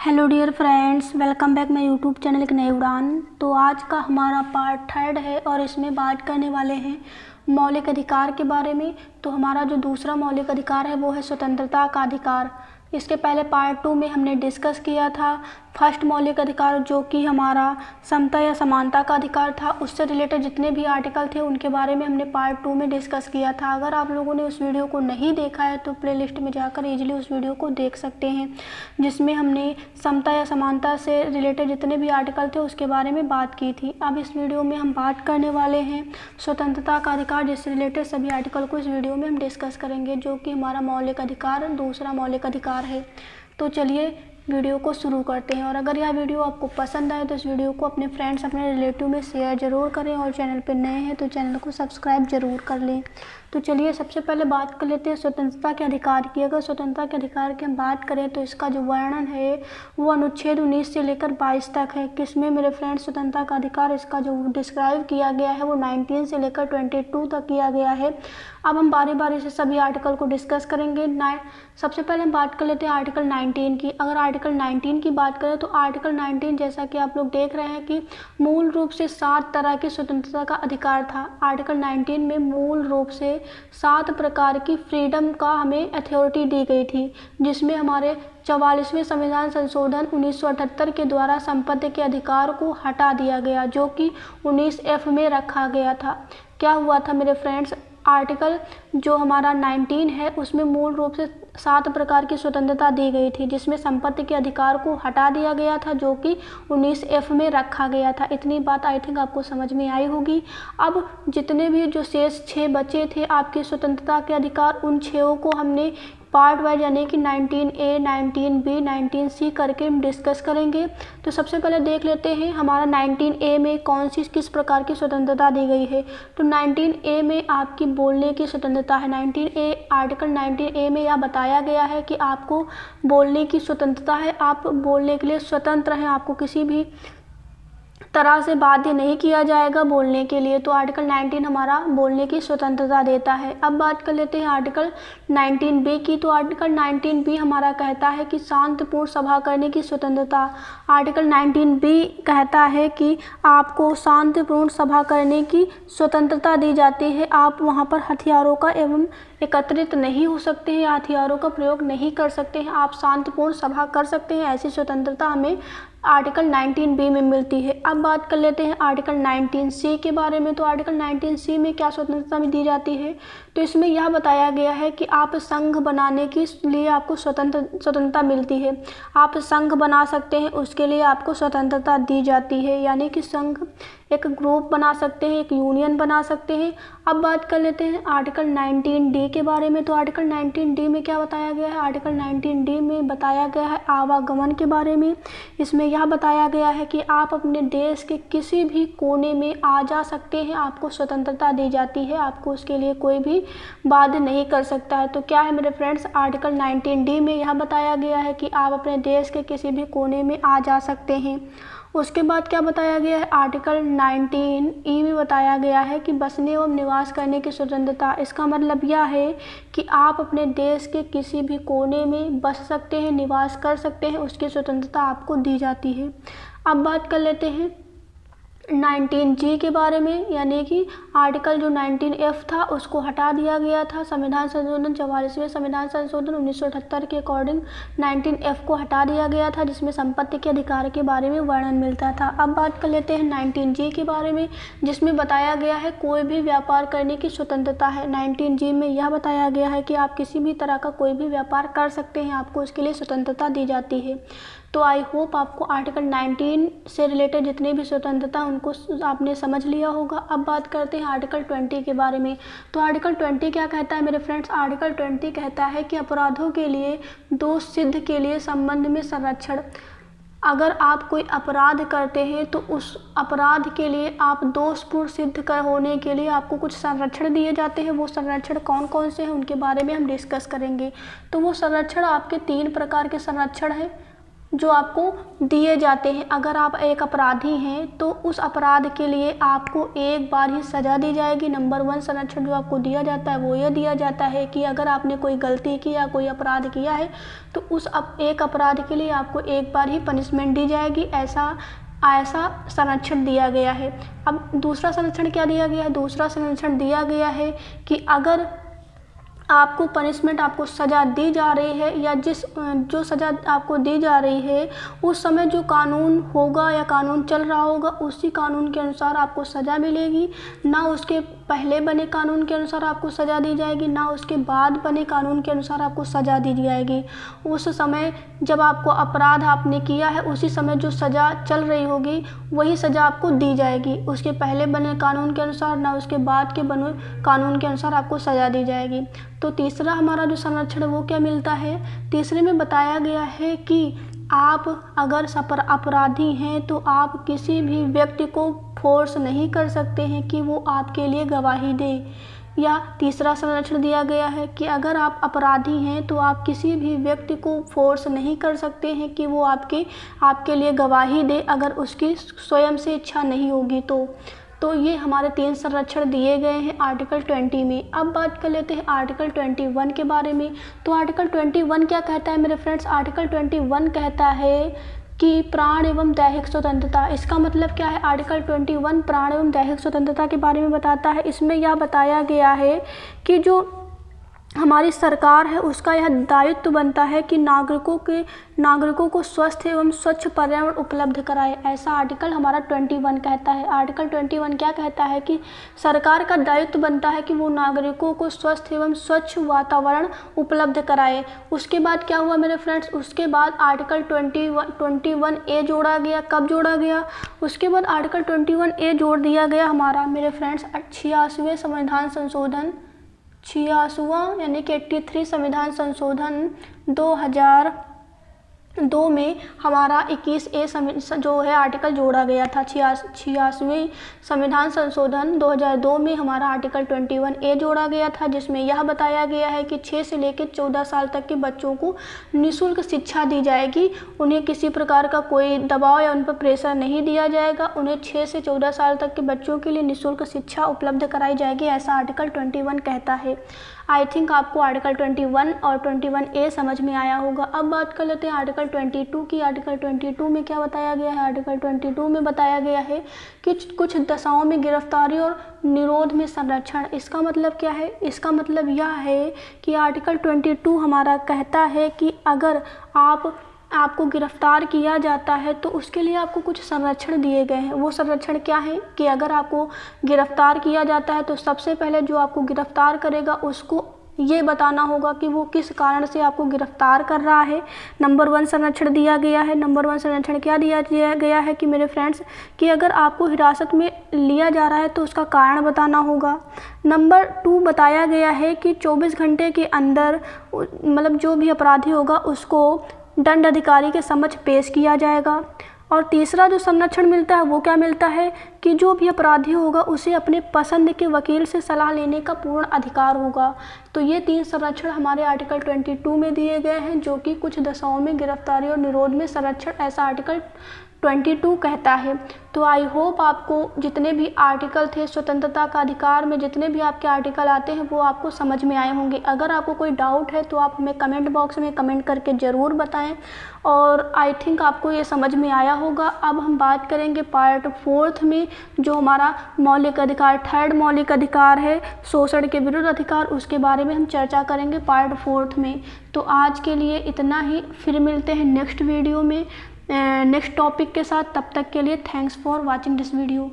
Hello dear friends, welcome back my YouTube channel एक नई उड़ान। तो आज का हमारा पार्ट थर्ड है और इसमें बात करने वाले हैं मौलिक अधिकार के बारे में। तो हमारा जो दूसरा मौलिक अधिकार है वो है स्वतंत्रता का अधिकार। इसके पहले पार्ट 2 में हमने डिस्कस किया था फर्स्ट मौलिक अधिकार, जो कि हमारा समता या समानता का अधिकार था। उससे रिलेटेड जितने भी आर्टिकल थे उनके बारे में हमने पार्ट 2 में डिस्कस किया था। अगर आप लोगों ने उस वीडियो को नहीं देखा है तो प्लेलिस्ट में जाकर इजीली उस वीडियो को देख सकते हैं, जिसमें हमने समता या समानता से रिलेटेड जितने भी आर्टिकल थे उसके बारे में बात की थी। अब इस वीडियो में हम बात करने वाले हैं स्वतंत्रता का अधिकार, जिससे रिलेटेड सभी आर्टिकल को इस वीडियो में हम डिस्कस करेंगे, जो कि हमारा मौलिक अधिकार दूसरा मौलिक अधिकार है। तो चलिए वीडियो को शुरू करते हैं। और अगर यह वीडियो आपको पसंद आए तो इस वीडियो को अपने फ्रेंड्स, अपने रिलेटिव में शेयर ज़रूर करें, और चैनल पर नए हैं तो चैनल को सब्सक्राइब ज़रूर कर लें। तो चलिए सबसे पहले बात कर लेते हैं स्वतंत्रता के अधिकार की। अगर स्वतंत्रता के अधिकार की हम बात करें तो इसका जो वर्णन है वो अनुच्छेद 19 से लेकर 22 तक है। किसमें मेरे फ्रेंड्स स्वतंत्रता का अधिकार इसका जो डिस्क्राइब किया गया है वो 19 से लेकर 22 तक किया गया है। अब हम बारी बारी से सभी आर्टिकल को डिस्कस करेंगे। सबसे पहले हम बात कर लेते हैं आर्टिकल 19 की। अगर आर्टिकल 19 की बात करें तो आर्टिकल 19, जैसा कि आप लोग देख रहे हैं कि मूल रूप से 7 तरह की स्वतंत्रता का अधिकार था। आर्टिकल 19 में मूल रूप से 7 प्रकार की फ्रीडम का हमें अथॉरिटी दी गई थी, जिसमें हमारे 44वें संविधान संशोधन 1978 के द्वारा संपत्ति के अधिकार को हटा दिया गया, जो कि 19F में रखा गया था। क्या हुआ था मेरे फ्रेंड्स, आर्टिकल जो हमारा 19 है उसमें मूल रूप से 7 प्रकार की स्वतंत्रता दी गई थी, जिसमें संपत्ति के अधिकार को हटा दिया गया था, जो कि 19F में रखा गया था। इतनी बात आई थिंक आपको समझ में आई होगी। अब जितने भी जो शेष 6 बचे थे आपकी स्वतंत्रता के अधिकार, उन 6 को हमने पार्ट वाइज यानी कि 19A, 19B, 19C करके हम डिस्कस करेंगे। तो सबसे पहले देख लेते हैं हमारा 19A में कौन सी किस प्रकार की स्वतंत्रता दी गई है। तो 19A में आपकी बोलने की स्वतंत्रता है। 19A आर्टिकल 19A में यह बताया गया है कि आपको बोलने की स्वतंत्रता है, आप बोलने के लिए स्वतंत्र हैं, आपको किसी भी तरह से बाध्य नहीं किया जाएगा बोलने के लिए। तो आर्टिकल 19 हमारा बोलने की स्वतंत्रता देता है। अब बात कर लेते हैं आर्टिकल 19B की। तो आर्टिकल 19B हमारा कहता है कि शांतिपूर्ण सभा करने की स्वतंत्रता। आर्टिकल 19B कहता है कि आपको शांतिपूर्ण सभा करने की स्वतंत्रता दी जाती है। आप वहाँ पर हथियारों का एवं एकत्रित नहीं हो सकते हैं, हथियारों का प्रयोग नहीं कर सकते हैं, आप शांतिपूर्ण सभा कर सकते हैं। ऐसी स्वतंत्रता हमें आर्टिकल 19B में मिलती है। अब बात कर लेते हैं आर्टिकल 19C के बारे में। तो आर्टिकल 19C में क्या स्वतंत्रता दी जाती है, तो इसमें यह बताया गया है कि आप संघ बनाने के लिए आपको स्वतंत्रता मिलती है। आप संघ बना सकते हैं, उसके लिए आपको स्वतंत्रता दी जाती है, यानी कि संघ एक ग्रुप बना सकते हैं, एक यूनियन बना सकते हैं। अब बात कर लेते हैं आर्टिकल 19D के बारे में। तो आर्टिकल 19D में क्या बताया गया है, आर्टिकल 19D में बताया गया है आवागमन के बारे में। इसमें यह बताया गया है कि आप अपने देश के किसी भी कोने में आ जा सकते हैं, आपको स्वतंत्रता दी जाती है, आपको उसके लिए कोई भी बाध्य नहीं कर सकता है। तो क्या है मेरे फ्रेंड्स, आर्टिकल 19D में यह बताया गया है कि आप अपने देश के किसी भी कोने में आ जा सकते हैं। उसके बाद क्या बताया गया है, आर्टिकल 19E में बताया गया है कि बसने एवं निवास करने की स्वतंत्रता। इसका मतलब यह है कि आप अपने देश के किसी भी कोने में बस सकते हैं, निवास कर सकते हैं, उसकी स्वतंत्रता आपको दी जाती है। अब बात कर लेते हैं 19G के बारे में, यानी कि आर्टिकल जो 19F था उसको हटा दिया गया था। संविधान संशोधन 44वें संविधान संशोधन 1978 के अकॉर्डिंग 19F को हटा दिया गया था, जिसमें संपत्ति के अधिकार के बारे में वर्णन मिलता था। अब बात कर लेते हैं 19G के बारे में, जिसमें बताया गया है कोई भी व्यापार करने की स्वतंत्रता है। 19G में यह बताया गया है कि आप किसी भी तरह का कोई भी व्यापार कर सकते हैं, आपको उसके लिए स्वतंत्रता दी जाती है। तो आई होप आपको आर्टिकल 19 से रिलेटेड जितनी भी स्वतंत्रता उनको आपने समझ लिया होगा। अब बात करते हैं आर्टिकल 20 के बारे में। तो आर्टिकल 20 क्या कहता है मेरे फ्रेंड्स, आर्टिकल 20 कहता है कि अपराधों के लिए दोष सिद्ध के लिए संबंध में संरक्षण। अगर आप कोई अपराध करते हैं तो उस अपराध के लिए आप दोषपूर्ण सिद्ध होने के लिए आपको कुछ संरक्षण दिए जाते हैं। वो संरक्षण कौन कौन से हैं उनके बारे में हम डिस्कस करेंगे। तो वो संरक्षण आपके 3 प्रकार के संरक्षण हैं। जो आपको दिए जाते हैं। अगर आप एक अपराधी हैं तो उस अपराध के लिए आपको एक बार ही सज़ा दी जाएगी। नंबर 1 संरक्षण जो आपको दिया जाता है वो ये दिया जाता है कि अगर आपने कोई गलती की या कोई अपराध किया है तो उस एक अपराध के लिए आपको एक बार ही पनिशमेंट दी जाएगी। ऐसा संरक्षण दिया गया है। अब दूसरा संरक्षण क्या दिया गया है? दूसरा संरक्षण दिया गया है कि अगर आपको पनिशमेंट, आपको सज़ा दी जा रही है या जो सज़ा आपको दी जा रही है उस समय जो कानून होगा या कानून चल रहा होगा उसी कानून के अनुसार आपको सज़ा मिलेगी। ना उसके पहले बने कानून के अनुसार आपको सज़ा दी जाएगी, ना उसके बाद बने कानून के अनुसार आपको सज़ा दी जाएगी। उस समय जब आपको अपराध आपने किया है उसी समय जो सज़ा चल रही होगी वही सज़ा आपको दी जाएगी। उसके पहले बने कानून के अनुसार ना उसके बाद के बने कानून के अनुसार आपको सज़ा दी जाएगी। तो तीसरा हमारा जो संरक्षण है वो क्या मिलता है? तीसरे में बताया गया है कि आप अगर अपराधी हैं तो आप किसी भी व्यक्ति को फोर्स नहीं कर सकते हैं कि वो आपके लिए गवाही दे। या तीसरा संरक्षण दिया गया है कि अगर आप अपराधी हैं तो आप किसी भी व्यक्ति को फोर्स नहीं कर सकते हैं कि वो आपके लिए गवाही दे अगर उसकी स्वयं से इच्छा नहीं होगी तो ये हमारे 3 संरक्षण दिए गए हैं आर्टिकल 20 में। अब बात कर लेते हैं आर्टिकल 21 के बारे में। तो आर्टिकल 21 क्या कहता है मेरे फ्रेंड्स? आर्टिकल 21 कहता है कि प्राण एवं दैहिक स्वतंत्रता। इसका मतलब क्या है? आर्टिकल 21 प्राण एवं दैहिक स्वतंत्रता के बारे में बताता है। इसमें यह बताया गया है कि जो हमारी सरकार है उसका यह दायित्व बनता है कि नागरिकों को स्वस्थ एवं स्वच्छ पर्यावरण उपलब्ध कराए। ऐसा आर्टिकल हमारा 21 कहता है। आर्टिकल 21 क्या कहता है कि सरकार का दायित्व बनता है कि वो नागरिकों को स्वस्थ एवं स्वच्छ वातावरण उपलब्ध कराए। उसके बाद क्या हुआ मेरे फ्रेंड्स? उसके बाद आर्टिकल 21A जोड़ा गया। कब जोड़ा गया? उसके बाद आर्टिकल 21A जोड़ दिया गया हमारा मेरे फ्रेंड्स 86वें संविधान संशोधन 86वां यानी कि 83 संविधान संशोधन 2002 में हमारा 21A जो है आर्टिकल जोड़ा गया था। 86वें संविधान संशोधन 2002 में हमारा आर्टिकल 21A जोड़ा गया था, जिसमें यह बताया गया है कि 6 से लेकर 14 साल तक के बच्चों को निःशुल्क शिक्षा दी जाएगी। उन्हें किसी प्रकार का कोई दबाव या उन पर प्रेशर नहीं दिया जाएगा। उन्हें 6 से 14 साल तक के बच्चों के लिए निःशुल्क शिक्षा उपलब्ध कराई जाएगी, ऐसा आर्टिकल 21 कहता है। आई थिंक आपको आर्टिकल 21 और 21A समझ में आया होगा। अब बात कर लेते हैं आर्टिकल 22 की। आर्टिकल 22 में क्या बताया गया है? आर्टिकल 22 में बताया गया है कि कुछ दशाओं में गिरफ्तारी और निरोध में संरक्षण। इसका मतलब क्या है? इसका मतलब यह है कि आर्टिकल 22 हमारा कहता है कि अगर आपको गिरफ्तार किया जाता है तो उसके लिए आपको कुछ संरक्षण दिए गए हैं। वो संरक्षण क्या है कि अगर आपको गिरफ्तार किया जाता है तो सबसे पहले जो आपको गिरफ्तार करेगा उसको ये बताना होगा कि वो किस कारण से आपको गिरफ्तार कर रहा है। नंबर 1 संरक्षण दिया गया है। नंबर 1 संरक्षण क्या दिया गया है कि मेरे फ्रेंड्स कि अगर आपको हिरासत में लिया जा रहा है तो उसका कारण बताना होगा। नंबर 2 बताया गया है कि 24 घंटे के अंदर मतलब जो भी अपराधी होगा उसको दंड अधिकारी के समक्ष पेश किया जाएगा। और तीसरा जो संरक्षण मिलता है वो क्या मिलता है कि जो भी अपराधी होगा उसे अपने पसंद के वकील से सलाह लेने का पूर्ण अधिकार होगा। तो ये 3 संरक्षण हमारे आर्टिकल 22 में दिए गए हैं, जो कि कुछ दशाओं में गिरफ्तारी और निरोध में संरक्षण, ऐसा आर्टिकल 22 कहता है। तो आई होप आपको जितने भी आर्टिकल थे स्वतंत्रता का अधिकार में, जितने भी आपके आर्टिकल आते हैं वो आपको समझ में आए होंगे। अगर आपको कोई डाउट है तो आप हमें कमेंट बॉक्स में कमेंट करके ज़रूर बताएं। और आई थिंक आपको ये समझ में आया होगा। अब हम बात करेंगे पार्ट 4 में, जो हमारा मौलिक अधिकार, 3rd मौलिक अधिकार है शोषण के विरुद्ध अधिकार, उसके बारे में हम चर्चा करेंगे पार्ट 4 में। तो आज के लिए इतना ही, फिर मिलते हैं नेक्स्ट वीडियो में नेक्स्ट टॉपिक के साथ। तब तक के लिए thanks for watching this video.